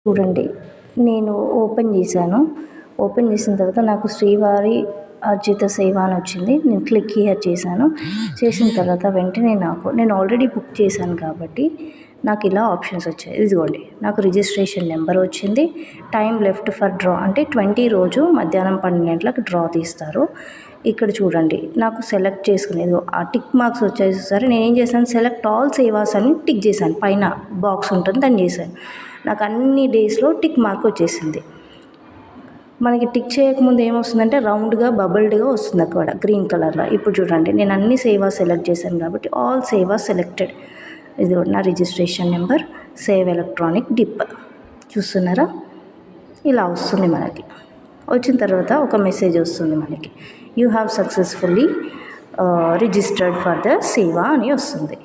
చూడండి, నేను ఓపెన్ చేశాను. ఓపెన్ చేసిన తర్వాత నాకు శ్రీవారి అర్జిత సేవ అని వచ్చింది. నేను క్లిక్ హియర్ చేశాను. చేసిన తర్వాత వెంటనే నేను ఆల్రెడీ బుక్ చేశాను కాబట్టి నాకు ఇలా ఆప్షన్స్ వచ్చాయి. ఇదిగోండి, నాకు రిజిస్ట్రేషన్ నెంబర్ వచ్చింది. టైం లెఫ్ట్ ఫర్ డ్రా అంటే 20 రోజు మధ్యాహ్నం 12 గంటలకు డ్రా తీస్తారు. ఇక్కడ చూడండి, నాకు సెలెక్ట్ చేసుకునేది ఆ టిక్ మార్క్స్ వచ్చేసి సరే నేను ఏం చేశాను, సెలెక్ట్ ఆల్ సేవాస్ అని టిక్ చేశాను. పైన బాక్స్ ఉంటుంది, దాన్ని చేశాను. నాకు అన్ని డేస్లో టిక్ మార్క్ వచ్చేసింది. మనకి టిక్ చేయకముందు ఏమొస్తుందంటే రౌండ్గా బబుల్డ్గా వస్తుంది అక్కడ గ్రీన్ కలర్లో. ఇప్పుడు చూడండి, నేను అన్ని సేవా సెలెక్ట్ చేశాను కాబట్టి ఆల్ సేవా సెలెక్టెడ్. ఇది నా registration number, save electronic dip చూస్తున్నారా, ఇలా వస్తుంది. మనకి వచ్చిన తర్వాత ఒక మెసేజ్ వస్తుంది మనకి, you have successfully registered for the సేవా అని వస్తుంది.